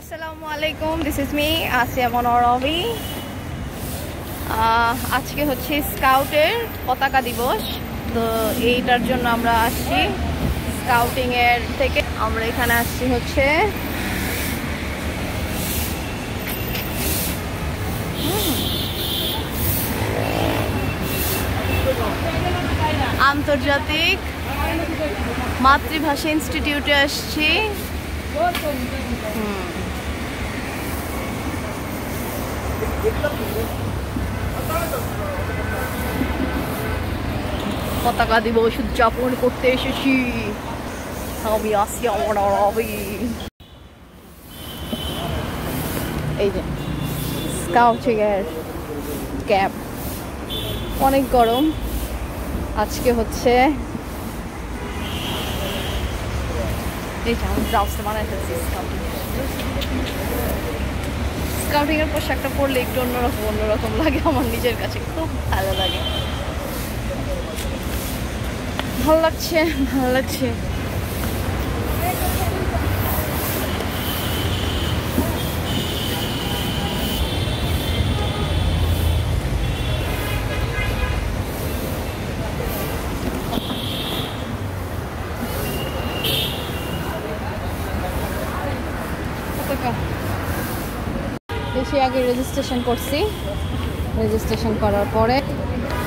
আসসালামু আলাইকুম, this is me আসিয়া মনোরবি। আজকে হচ্ছে স্কাউটের পতাকা দিবস, তো এইটার জন্য আমরা আসছি স্কাউটিং এর থেকে। আমরা এখানে আসছি হচ্ছে আন্তর্জাতিক মাতৃভাষা ইনস্টিটিউটে আসছি। পতাকা দিবস উদযাপন করতে এসেছি আমি আসিয়া মনোরবি। এই যে স্কাউটিং এর ক্যাম্প, অনেক গরম আজকে হচ্ছে। এইটা আমি ব্লাউজটা বানাই ফেলছি। স্কাউটিং এর পোশাকটা পরলে একটু অন্যরকম লাগে, আমার নিজের কাছে খুব ভালো লাগে। ভালো লাগছে। বেশি আগে রেজিস্ট্রেশন করছি, রেজিস্ট্রেশন করার পরে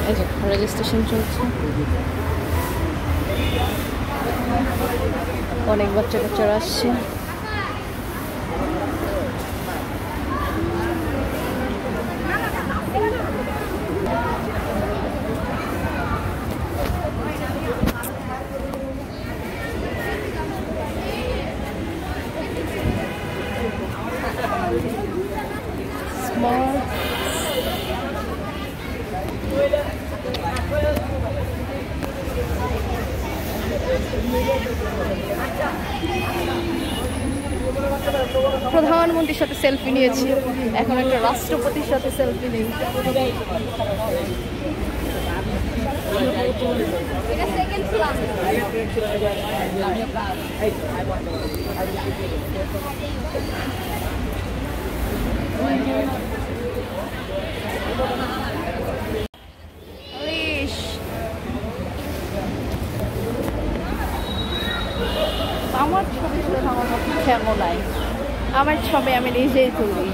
এই যে রেজিস্ট্রেশন চলছে। অনেক বাচ্চারা আসছে। প্রধানমন্ত্রীর সাথে সেলফি নিয়েছি, এখন একটা রাষ্ট্রপতির সাথে সেলফি নেই। আমার ছবি তুলে আমার মতো খেয়াল নাই, আমার ছবি আমি নিজেই তুলি।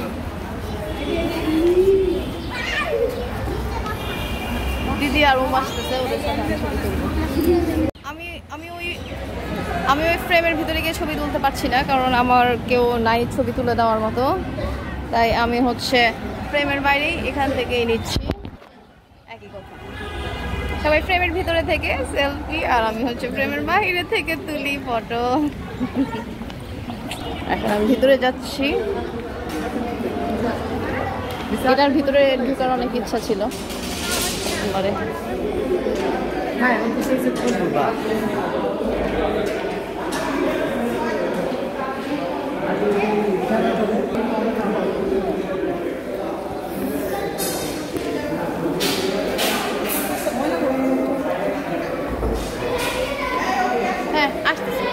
দিদি আর ও আসতেছে, ওদের সাথে ছবি তুলবো। আমি ওই ফ্রেমের ভিতরে গিয়ে ছবি তুলতে পারছি না, কারণ আমার কেউ নাই ছবি তুলে দেওয়ার মতো। তাই আমি হচ্ছে ফ্রেমের বাইরেই এখান থেকেই নিচ্ছি। একই কথা, সবাই ফ্রেমের ভিতরে থেকে সেলফি, আর আমি হচ্ছে ফ্রেমের বাইরে থেকে তুলি ফটো। এখন আমি ভিতরে যাচ্ছি। এটার ভিতরে ঢুকার অনেক ইচ্ছা ছিল। হ্যাঁ, আসতেছি।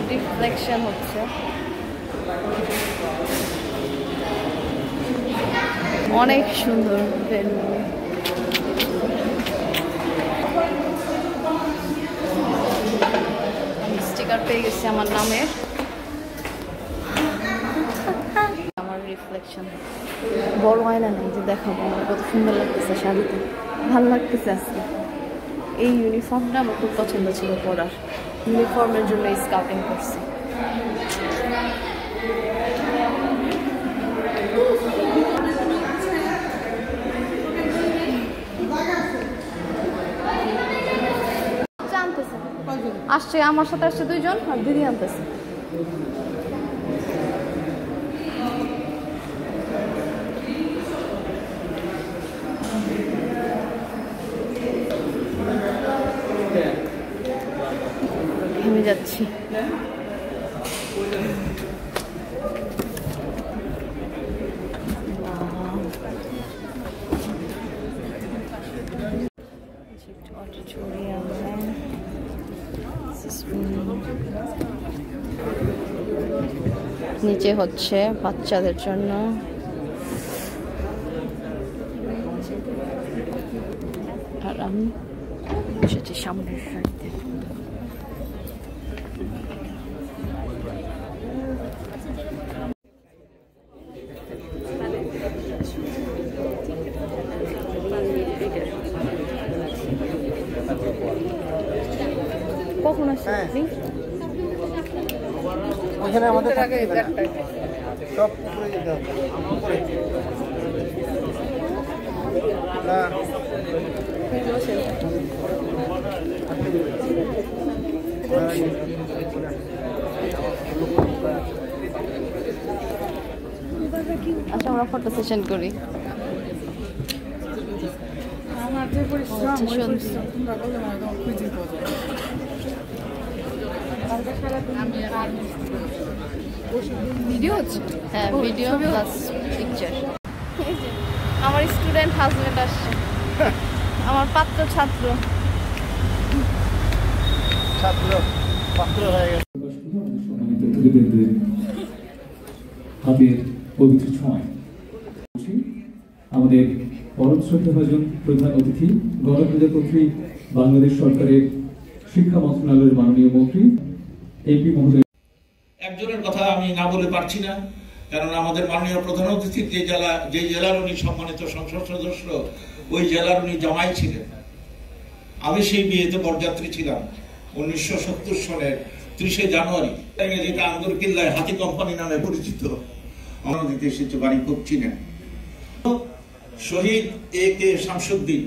রিফ্লেকশন হচ্ছে, অনেক সুন্দর ভেন্যু। স্টিকার পেয়ে গেছি আমার নামের। আমার রিফ্লেকশন বড় হয় না, যে দেখাবো কত সুন্দর লাগতেছে শাড়িতে, ভালো লাগতেছে আজকে। এই ইউনিফর্মটা আমার খুব পছন্দ ছিল পরার, ইউনিফর্মের জন্য স্কাউটিং করছি। আসছে আমার সাথে, আসছে দুইজন, আর দিদি আনতেছে। ঘেমে যাচ্ছি। ऑडिटोरियम है। নিচে হচ্ছে বাচ্চাদের জন্য। আর আমি বসেছি সামনের সারিতে। কখন আসছেন আপনি? ওইখানে আমাদের সব আচ্ছা আমরা ফটো সেশন করি। ভিডিও হচ্ছে? হ্যাঁ, ভিডিও প্লাস পিকচার। আমার স্টুডেন্ট হাজবেন্ড আসছে, আমার পাত্র ছাত্র হয়ে গেছে। হাতের পবিত্র ছোঁয়ায় আমাদের পরম শ্রদ্ধাভাজন প্রধান অতিথি গণপূজা কর্তৃক বাংলাদেশ সরকারের শিক্ষা মন্ত্রণালয়ের মাননীয় মন্ত্রী এমপি মহোদয়। একজনের কথা আমি না বলে পারছি না, কারণ আমাদের মাননীয় প্রধান অতিথি যে জেলার উনি সম্মানিত সংসদ সদস্য, ওই জেলার উনি জামাই ছিলেন। আমি সেই বিয়েতে বরযাত্রী ছিলাম 1970 সনের 30 জানুয়ারি, যেটা আন্দরকিল্লায় হাতি কোম্পানি নামে পরিচিত। আমরা দিতে এসেছে বাড়ি খুব চিনেন। শহীদ A.K. শামসুদ্দিন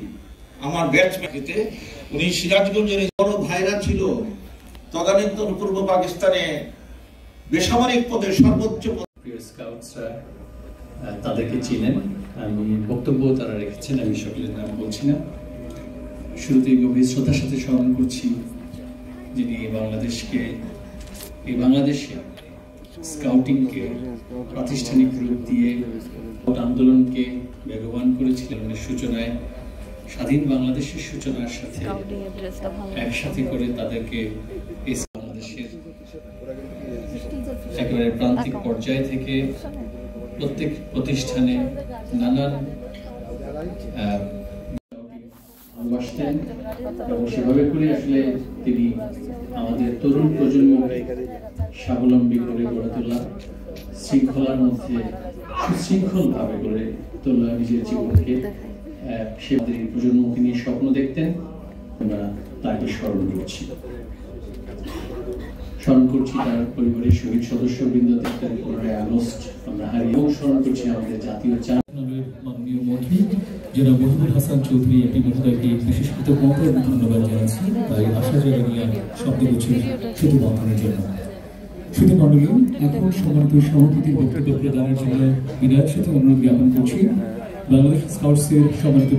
আমার ব্যাচমেটে, উনি সিরাজগঞ্জের বড় ভাইরা ছিল তদানীন্তন পূর্ব পাকিস্তানে বেসামরিক পদে সর্বোচ্চ স্কাউটসরা তাদেরকে চিনেন। আমি বক্তব্য তারা রেখেছেন, আমি সকলের নাম বলছি না। শুরুতেই গভীর শ্রদ্ধার সাথে স্মরণ করছি যিনি বাংলাদেশে স্কাউটিংকে প্রাতিষ্ঠানিক রূপ দিয়ে আন্দোলনকে বেগবান করেছিলেন। সূচনায় স্বাধীন বাংলাদেশের সূচনার সাথে একসাথে করে তাদেরকে বাংলাদেশের একেবারে প্রান্তিক পর্যায় থেকে প্রত্যেক প্রতিষ্ঠানে নানান ভালোবাসতেন এবং সেভাবে করে আসলে তিনি আমাদের তরুণ প্রজন্মকে স্বাবলম্বী করে গড়ে তোলা, শৃঙ্খলার মধ্যে সুশৃঙ্খল ভাবে গড়ে তোলা নিজের জীবনকে, সে প্রজন্মকে নিয়ে স্বপ্ন দেখতেন। আমরা তাকে স্মরণ করছি তার পরিবারের শহীদ সদস্যবৃন্দদের 15 আগস্ট আমরা হারিয়ে। স্মরণ করছি আমাদের জাতীয় মাননীয় মন্ত্রী জনাব মহিবুল হাসান চৌধুরী এমপি মহোদয়কে বিশেষ কৃতজ্ঞতা এবং ধন্যবাদ জানাচ্ছি তাই আশা জায়গা নিয়ে শব্দগুচ্ছের সেতু বন্ধনের জন্য। শুধু মন্ডলী, এখন সম্মানিত সভাপতির বক্তব্য প্রদানের জন্য বিনয়ের সাথে অনুরোধ জ্ঞাপন করছি বাংলাদেশ স্কাউটসের সম্মানিত